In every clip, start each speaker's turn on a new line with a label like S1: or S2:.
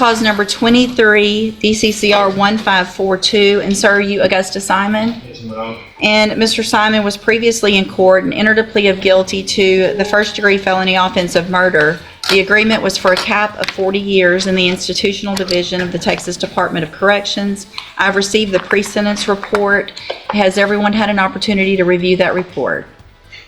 S1: Cause number 23, DCCR 1542, and sir, are you Augusta Simon?
S2: Yes, ma'am.
S1: And Mr. Simon was previously in court and entered a plea of guilty to the first-degree felony offense of murder. The agreement was for a cap of 40 years in the Institutional Division of the Texas Department of Corrections. I've received the pre-sentence report. Has everyone had an opportunity to review that report?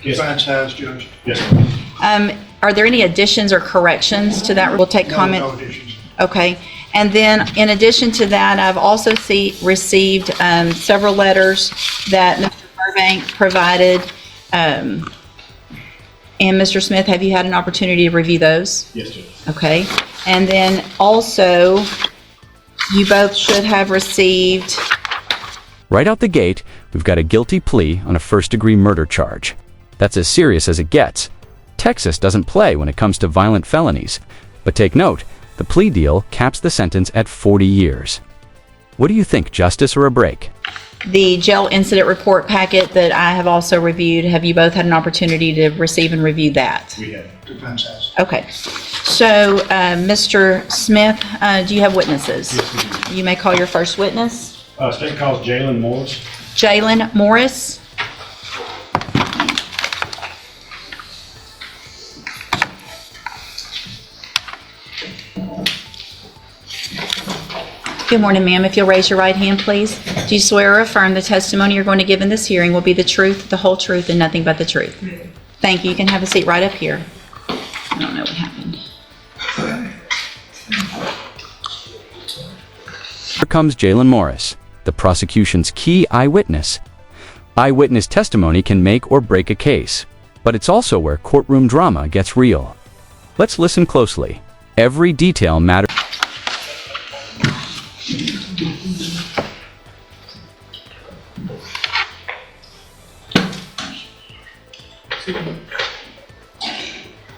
S3: Defense has, Judge.
S2: Yes, ma'am.
S1: Are there any additions or corrections to that? We'll take comment.
S3: No additions.
S1: Okay, and then in addition to that, I've also received several letters that Mr. Burbank provided. And Mr. Smith, have you had an opportunity to review those?
S2: Yes, Judge.
S1: Okay, and then also, you both should have received.
S4: Right out the gate, we've got a guilty plea on a first-degree murder charge. That's as serious as it gets. Texas doesn't play when it comes to violent felonies. But take note, the plea deal caps the sentence at 40 years. What do you think, justice or a break?
S1: The jail incident report packet that I have also reviewed, have you both had an opportunity to receive and review that?
S2: We have.
S3: Defense has.
S1: Okay. So, Mr. Smith, do you have witnesses?
S2: Yes, we do.
S1: You may call your first witness.
S2: State calls Jalen Morris.
S1: Jalen Morris. Good morning, ma'am. If you'll raise your right hand, please. Do you swear or affirm the testimony you're going to give in this hearing will be the truth, the whole truth, and nothing but the truth? Thank you. You can have a seat right up here. I don't know what happened.
S4: Here comes Jalen Morris, the prosecution's key eyewitness. Eyewitness testimony can make or break a case, but it's also where courtroom drama gets real. Let's listen closely. Every detail matters.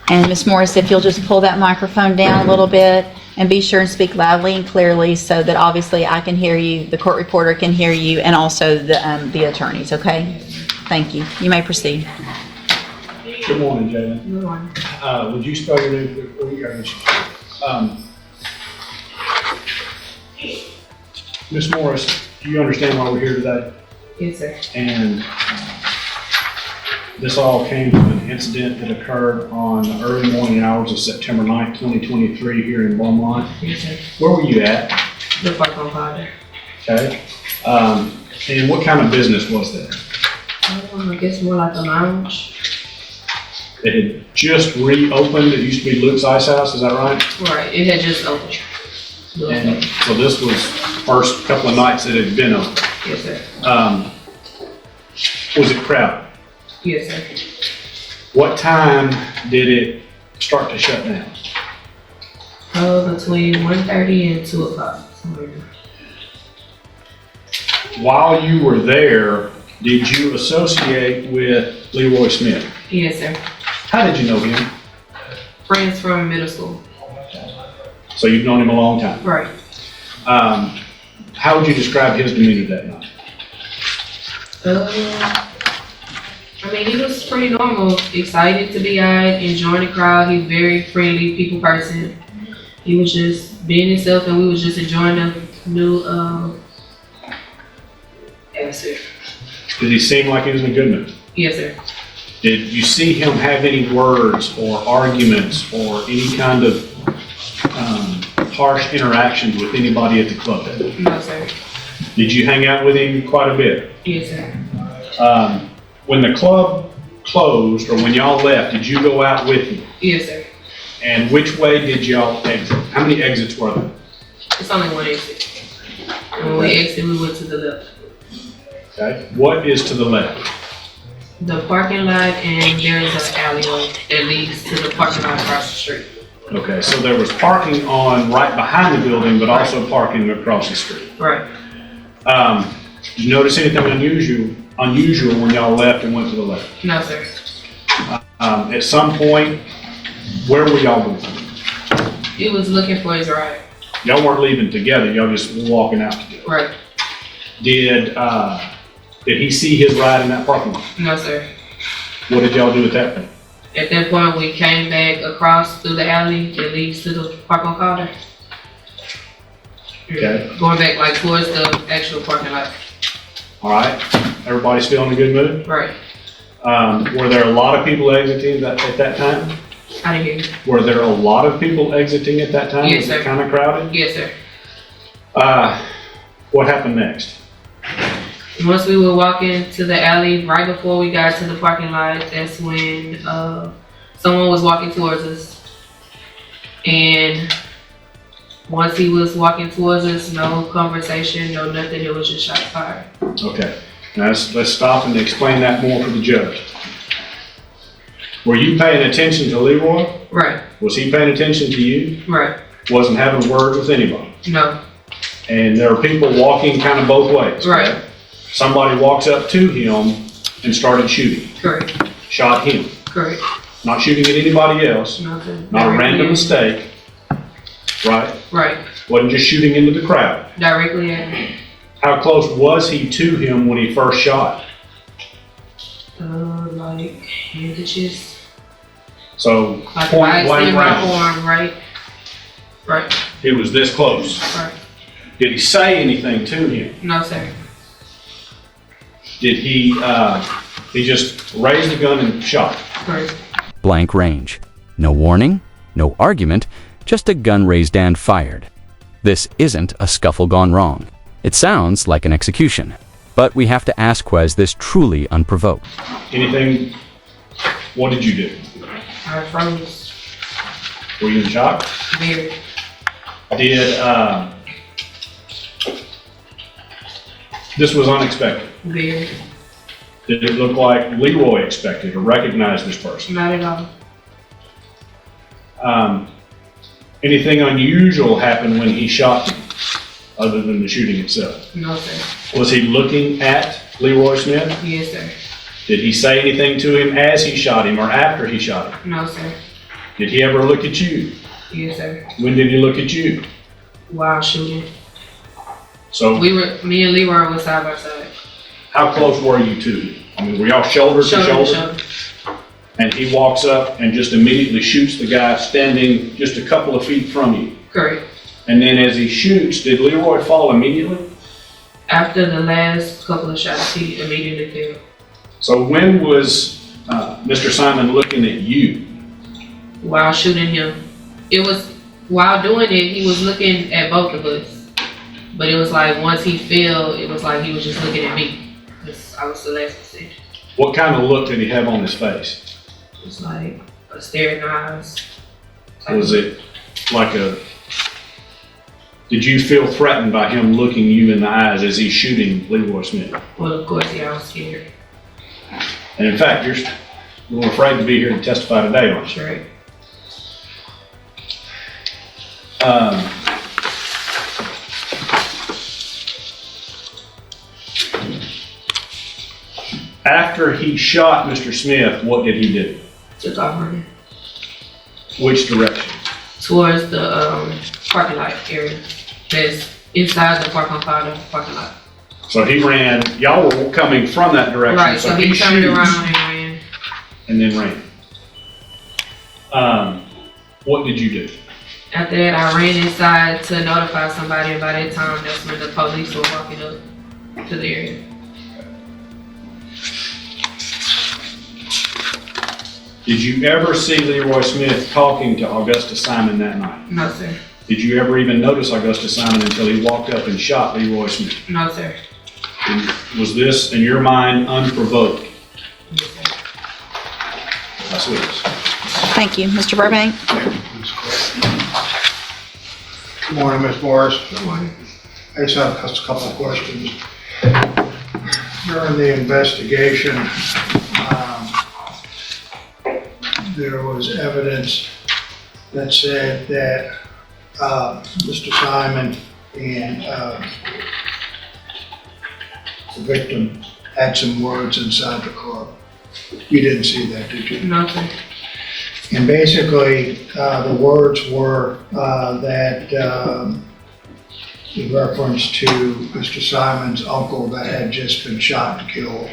S1: And Ms. Morris, if you'll just pull that microphone down a little bit and be sure and speak loudly and clearly so that obviously I can hear you, the court reporter can hear you, and also the attorneys, okay? Thank you. You may proceed.
S2: Good morning, Jalen.
S1: Good morning.
S2: Would you spell your name? Ms. Morris, do you understand why we're here today?
S5: Yes, sir.
S2: And this all came from an incident that occurred on the early morning hours of September 9th, 2023 here in Beaumont.
S5: Yes, sir.
S2: Where were you at?
S5: The park on fire.
S2: Okay. And what kind of business was that?
S5: I guess more like a lounge.
S2: It had just reopened. It used to be Luke's Ice House, is that right?
S5: Right. It had just opened.
S2: And so this was first couple of nights that it had been open.
S5: Yes, sir.
S2: Was it crowded?
S5: Yes, sir.
S2: What time did it start to shut down?
S5: Between 1:30 and 2 o'clock.
S2: While you were there, did you associate with Leroy Smith?
S5: Yes, sir.
S2: How did you know him?
S5: Friends from middle school.
S2: So you've known him a long time.
S5: Right.
S2: How would you describe his demeanor that night?
S5: I mean, he was pretty normal, excited to be out, enjoying the crowd. He's very friendly, people person. He was just being himself, and we was just enjoying the new atmosphere.
S2: Did he seem like he was in a good mood?
S5: Yes, sir.
S2: Did you see him have any words or arguments or any kind of harsh interactions with anybody at the club?
S5: No, sir.
S2: Did you hang out with him quite a bit?
S5: Yes, sir.
S2: When the club closed or when y'all left, did you go out with him?
S5: Yes, sir.
S2: And which way did y'all exit? How many exits were there?
S5: It's only one exit. And when we exited, we went to the left.
S2: Okay. What is to the left?
S5: The parking lot, and there is an alleyway that leads to the parking lot across the street.
S2: Okay, so there was parking on right behind the building, but also parking across the street.
S5: Right.
S2: Did you notice anything unusual when y'all left and went to the left?
S5: No, sir.
S2: At some point, where were y'all going?
S5: He was looking for his ride.
S2: Y'all weren't leaving together, y'all just were walking out together.
S5: Right.
S2: Did he see his ride in that parking lot?
S5: No, sir.
S2: What did y'all do at that point?
S5: At that point, we came back across through the alley that leads to the park on Carter.
S2: Okay.
S5: Going back like towards the actual parking lot.
S2: All right. Everybody still in a good mood?
S5: Right.
S2: Were there a lot of people exiting at that time?
S5: I didn't hear you.
S2: Were there a lot of people exiting at that time?
S5: Yes,
S2: Was it
S5: sir.
S2: kind of crowded?
S5: Yes, sir.
S2: What happened next?
S5: Once we were walking to the alley, right before we got to the parking lot, that's when someone was walking towards us. And once he was walking towards us, no conversation, no nothing, it was just shots fired.
S2: Okay. Now let's stop and explain that more for the judge. Were you paying attention to Leroy?
S5: Right,
S2: Was he paying attention to you?
S5: right.
S2: Wasn't having a word with anybody?
S5: No,
S2: And there are people walking kind of both ways?
S5: right,
S2: correct? Somebody walks up to him and started shooting,
S5: correct,
S2: shot him.
S5: correct.
S2: Not shooting at anybody else,
S5: Nothing.
S2: not a
S5: Directly
S2: random
S5: at-
S2: mistake, right?
S5: Right,
S2: Wasn't just shooting into the crowd.
S5: directly at me.
S2: How close was he to him when he first shot?
S5: Like hand to chest,
S2: So
S5: like
S2: point
S5: I
S2: blank
S5: extend my
S2: range.
S5: arm, right, right,
S2: It was this close.
S5: right.
S2: Did he say anything to him?
S5: No, sir.
S2: Did he just raised the gun and shot?
S5: Correct.
S4: Blank range. No warning, no argument, just a gun raised and fired. This isn't a scuffle gone wrong. It sounds like an execution. But we have to ask Quez this truly unprovoked.
S2: Anything? What did you do?
S5: I froze.
S2: Were you in shock?
S5: Very.
S2: Did this was unexpected?
S5: Very.
S2: Did it look like Leroy expected or recognized this person?
S5: Not at all.
S2: Anything unusual happened when he shot him, other than the shooting itself?
S5: No, sir.
S2: Was he looking at Leroy Smith?
S5: Yes, sir.
S2: Did he say anything to him as he shot him or after he shot him?
S5: No, sir.
S2: Did he ever look at you?
S5: Yes, sir.
S2: When did he look at you?
S5: While shooting.
S2: So
S5: Me and Leroy were side by side.
S2: how close were you to him? I mean, were y'all shoulder to
S5: Shoulder
S2: shoulder?
S5: to shoulder.
S2: And he walks up and just immediately shoots the guy standing just a couple of feet from you.
S5: Correct.
S2: And then as he shoots, did Leroy fall immediately?
S5: After the last couple of shots, he immediately fell.
S2: So when was Mr. Simon looking at you?
S5: While shooting him. It was, while doing it, he was looking at both of us. But it was like, once he fell, it was like he was just looking at me. 'Cause I was the last to see.
S2: What kind of look did he have on his face?
S5: It was like a stare in the eyes.
S2: Was it like did you feel threatened by him looking you in the eyes as he's shooting Leroy Smith?
S5: Well, of course, yeah, I was scared.
S2: And in fact, you're a little afraid to be here to testify today, aren't you?
S5: Right.
S2: After he shot Mr. Smith, what did he do?
S5: Took off running
S2: Which direction?
S5: towards the parking lot area. That's inside the parking lot.
S2: So he ran, y'all were coming from that direction.
S5: Right, so he turned
S2: shoots
S5: around and ran.
S2: and then ran. What did you do?
S5: After that, I ran inside to notify somebody. And by that time, that's when the police were walking up to the area.
S2: Did you ever see Leroy Smith talking to Augusta Simon that night?
S5: No, sir.
S2: Did you ever even notice Augusta Simon until he walked up and shot Leroy Smith?
S5: No, sir.
S2: And was this, in your mind, unprovoked?
S5: Yes, sir.
S2: That's what it is.
S1: Thank you. Mr. Burbank?
S3: Good morning, Ms. Morris.
S5: Good morning.
S3: I just have just a couple of questions. During the investigation, there was evidence that said that Mr. Simon and the victim had some words inside the car. You didn't see that, did you?
S5: No, sir.
S3: And basically, the words were that in reference to Mr. Simon's uncle that had just been shot and killed.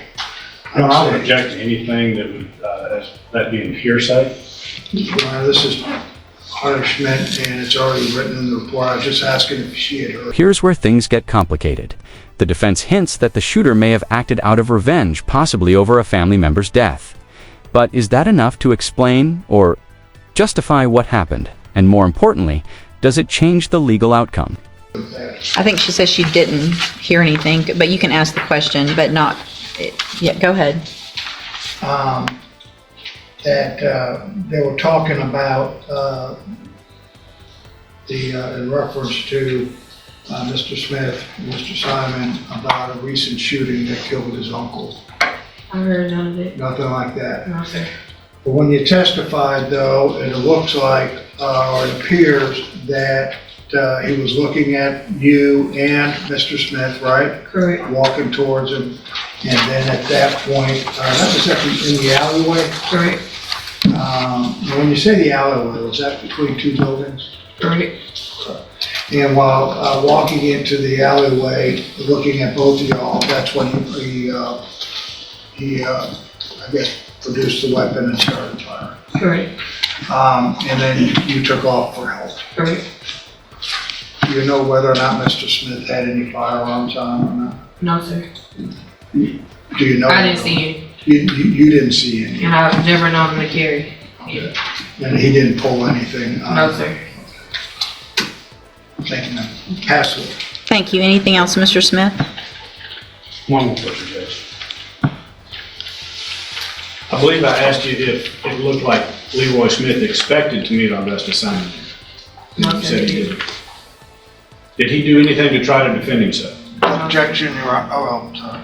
S2: No, I would object to anything that would, that being hearsay.
S3: This is punishment, and it's already written in the report. I was just asking if she had heard.
S4: Here's where things get complicated. The defense hints that the shooter may have acted out of revenge, possibly over a family member's death. But is that enough to explain or justify what happened? And more importantly, does it change the legal outcome?
S1: I think she says she didn't hear anything, but you can ask the question, but not, yeah, go ahead.
S3: That they were talking about in reference to Mr. Smith, Mr. Simon, about a recent shooting that killed his uncle.
S5: I heard none of it.
S3: Nothing like that.
S5: No, sir.
S3: But when you testified, though, it looks like, or it appears that he was looking at you and Mr. Smith, right?
S5: Correct.
S3: Walking towards him, and then at that point, that was actually in the alleyway.
S5: Correct.
S3: When you say the alleyway, was that between two buildings?
S5: Correct.
S3: And while walking into the alleyway, looking at both of y'all, that's when he I guess, produced the weapon and started firing.
S5: Correct.
S3: And then you took off for help.
S5: Correct.
S3: Do you know whether or not Mr. Smith had any firearms on or not?
S5: No, sir.
S3: Do you know?
S5: I didn't see it,
S3: You didn't see any?
S5: and I've never known him to carry.
S3: And he didn't pull anything?
S5: No, sir.
S3: Thank you, ma'am. Pass it.
S1: Thank you. Anything else, Mr. Smith?
S2: One more question, Judge. I believe I asked you if it looked like Leroy Smith expected to meet our best assignment.
S5: No,
S2: You
S5: sir.
S2: said he did. Did he do anything to try to defend himself?
S3: Objection, Your Honor. Oh, I'm sorry.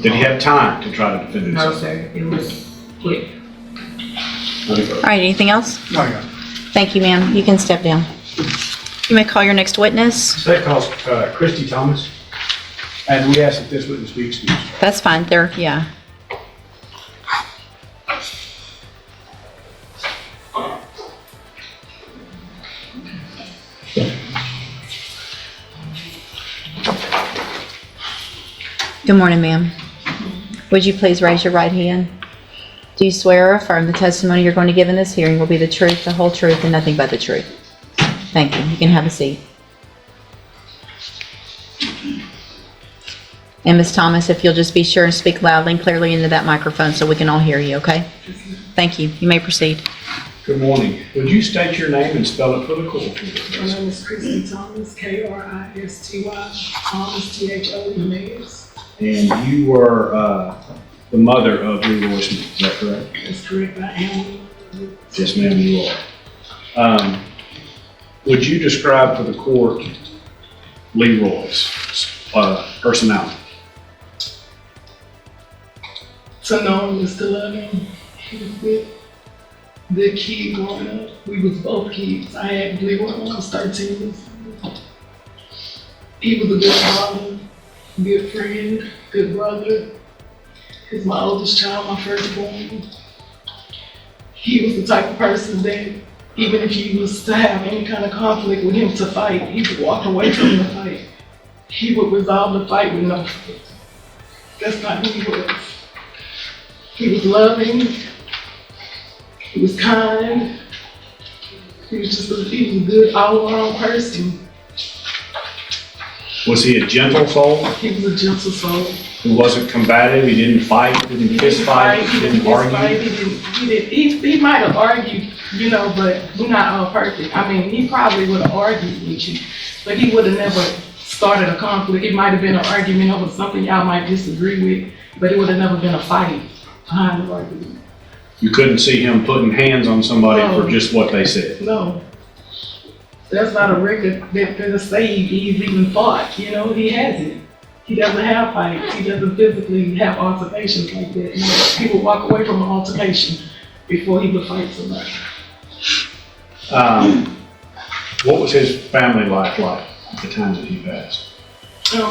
S2: Did he have time to try to defend
S5: No,
S2: himself?
S5: sir. It was quick.
S2: No.
S1: All right, anything else?
S3: No, Your Honor.
S1: Thank you, ma'am. You can step down. You may call your next witness.
S2: That calls Christy Thomas. And we ask that this witness be excused.
S1: That's fine. There, yeah. Good morning, ma'am. Would you please raise your right hand? Do you swear or affirm the testimony you're going to give in this hearing will be the truth, the whole truth, and nothing but the truth? Thank you. You can have a seat. And Ms. Thomas, if you'll just be sure and speak loudly and clearly into that microphone so we can all hear you, okay? Thank you. You may proceed.
S2: Good morning. Would you state your name and spell it for the court?
S6: My name is Christy Thomas, Kristy, Thomas, Thomas.
S2: And you were the mother of Leroy Smith, is that correct?
S6: That's correct, I am.
S2: Yes, ma'am, you are. Would you describe for the court Leroy's personality?
S6: To know him is to love him. He was a good kid growing up. We was both kids. I had Leroy when I was 13. He was a good father, good friend, good brother. He's my oldest child, my firstborn. He was the type of person that even if you was to have any kind of conflict with him to fight, he would walk away from the fight. He would resolve the fight with no fight. That's not who he was. He was loving. He was kind. He was a good all-around person.
S2: Was he a gentle soul?
S6: He was a gentle soul.
S2: Who wasn't combative? He didn't fight? Didn't fist fight? He didn't argue?
S6: He might have argued, but we're not all perfect. I mean, he probably would have argued with you, but he would have never started a conflict. It might have been an argument over something y'all might disagree with, but it would have never been a fight behind the argument.
S2: You couldn't see him putting hands on somebody
S6: No.
S2: for just what they said?
S6: No. That's not a record that say he's even fought, he hasn't. He doesn't have fights, he doesn't physically have altercations like that. No, he would walk away from an altercation before he would fight somebody.
S2: What was his family life like at the time that he passed?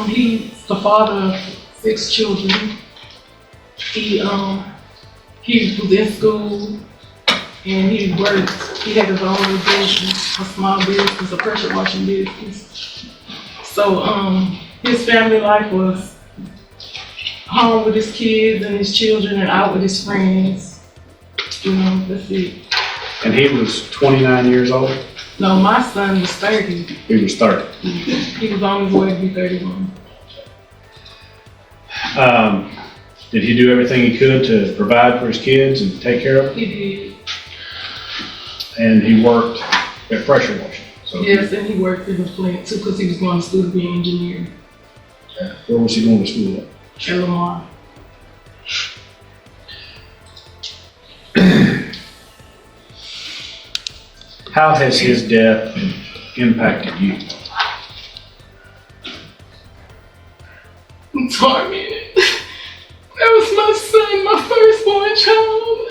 S6: He's the father of 6 children. He was in school and he worked. He had his own business, a small business, a pressure washing business. So his family life was home with his kids and his children and out with his friends. That's it.
S2: And he was 29 years old?
S6: No, my son was 30.
S2: He was 30.
S6: He was on his way to be 31.
S2: Did he do everything he could to provide for his kids and take care of them?
S6: He did.
S2: And he worked at pressure washing. So
S6: Yes, and he worked in the plant too because he was going to school to be an engineer
S2: where was he going to school at?
S6: at Lamar.
S2: How has his death impacted you?
S6: I'm tormented. That was my son, my firstborn child.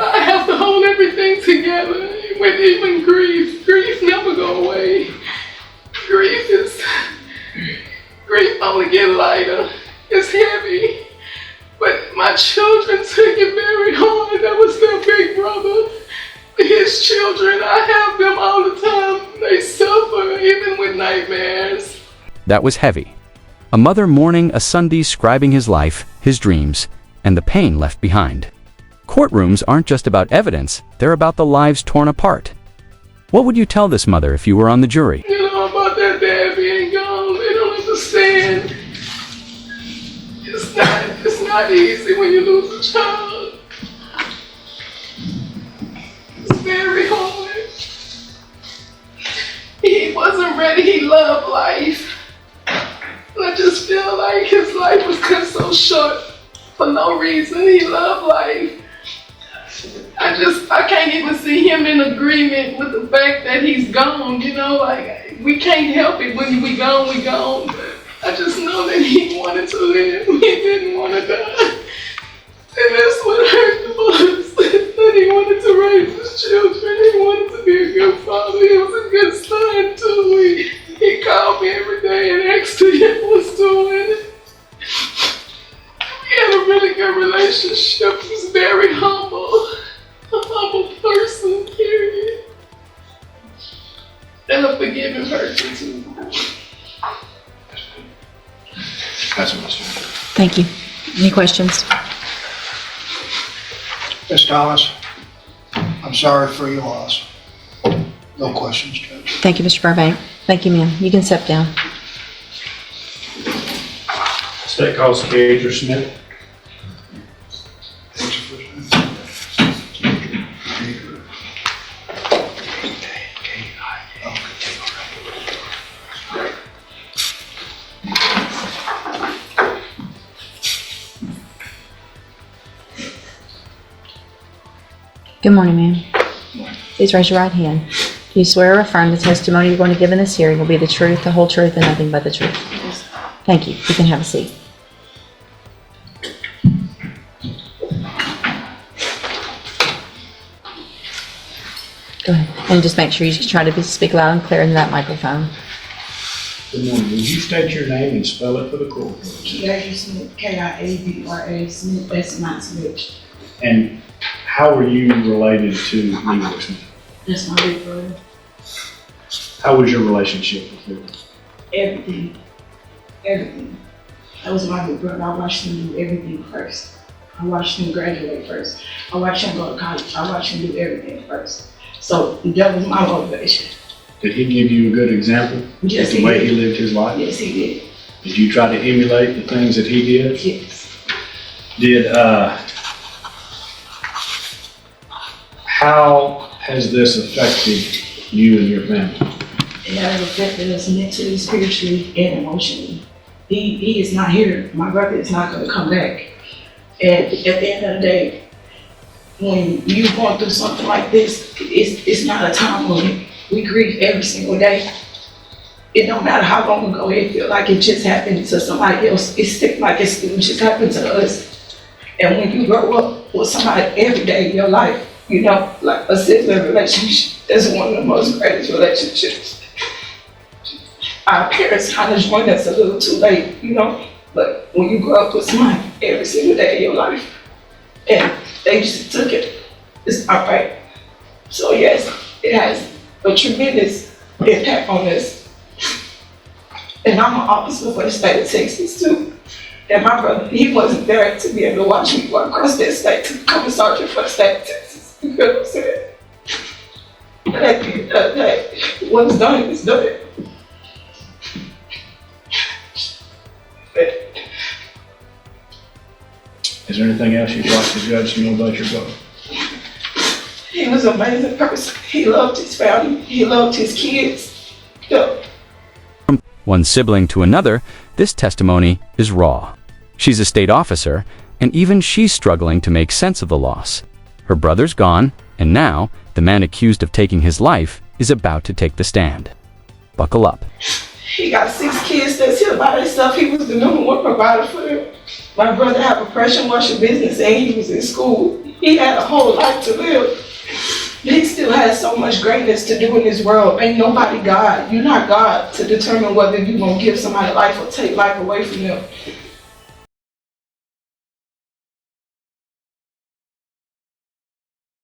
S6: I have to hold everything together with even grief. Grief never go away. Grief only get lighter. It's heavy. But my children took it very hard. That was their big brother. His children, I have them all the time. They suffer even with nightmares.
S4: That was heavy. A mother mourning a son describing his life, his dreams, and the pain left behind. Courtrooms aren't just about evidence, they're about the lives torn apart. What would you tell this mother if you were on the jury?
S6: About their dad being gone. They don't understand. It's not easy when you lose a child. It's very hard. He wasn't ready. He loved life. And I just feel like his life was cut so short for no reason. He loved life. I can't even see him in agreement with the fact that he's gone, we can't help it when we gone, we gone. I just know that he wanted to live, he didn't want to die. And that's what hurt the most, that he wanted to raise his children, he wanted to be a good father, he was a good son too. He called me every day and asked me how I was doing. We had a really good relationship, he was very humble. A humble person, period. And a forgiving person too.
S2: That's what I said.
S1: Thank you. Any questions?
S3: Ms. Thomas, I'm sorry for your loss. No questions, Judge.
S1: Thank you, Mr. Burbank. Thank you, ma'am. You can step down.
S2: State calls Keidra Smith.
S1: Good morning, ma'am. Please raise your right hand. Do you swear or affirm the testimony you're going to give in this hearing will be the truth, the whole truth, and nothing but the truth? Thank you. You can have a seat. Go ahead. And just make sure you try to speak loud and clear into that microphone.
S2: Good morning. Would you state your name and spell it for the court?
S7: Keidra Smith, Kiabra Smith, that's my Smith.
S2: And how are you related to Leroy Smith?
S7: That's my big brother.
S2: How was your relationship with Leroy?
S7: Everything. That was my big brother. I watched him do everything first. I watched him graduate first. I watched him go to college. I watched him do everything first. So that was my motivation.
S2: Did he give you a good example
S7: Yes,
S2: of the
S7: he
S2: way
S7: did.
S2: he lived his life?
S7: Yes, he did.
S2: Did you try to emulate the things that he did?
S7: Yes.
S2: How has this affected you and your family?
S7: It has affected us mentally, spiritually, and emotionally. He is not here. My brother is not going to come back. And at the end of the day, when you're going through something like this, it's not a time when we grieve every single day. It don't matter how long ago it feels like it just happened to somebody else. It seems like it just happened to us. And when you grow up with somebody every day in your life, like a sibling relationship, that's one of the most greatest relationships. Our parents kind of joined us a little too late, but when you grow up with somebody every single day in your life, and they just took it, it's not right. So yes, it has a tremendous impact on us. And I'm an officer for the state of Texas too. And my brother, he wasn't there to be able to watch me walk across that state to become a sergeant for the state of Texas. You know what I'm saying? But at the end of the day, what's done is done.
S2: Is there anything else you'd like the judge to know about your brother?
S7: He was an amazing person. He loved his family. He loved his kids. Yeah.
S4: From one sibling to another, this testimony is raw. She's a state officer, and even she's struggling to make sense of the loss. Her brother's gone, and now the man accused of taking his life is about to take the stand. Buckle up.
S7: He got 6 kids that's here by themselves. He was the #1 provider for them. My brother had a pressure washer business and he was in school. He had a whole life to live. He still has so much greatness to do in this world. Ain't nobody God. You're not God to determine whether you're going to give somebody life or take life away from them.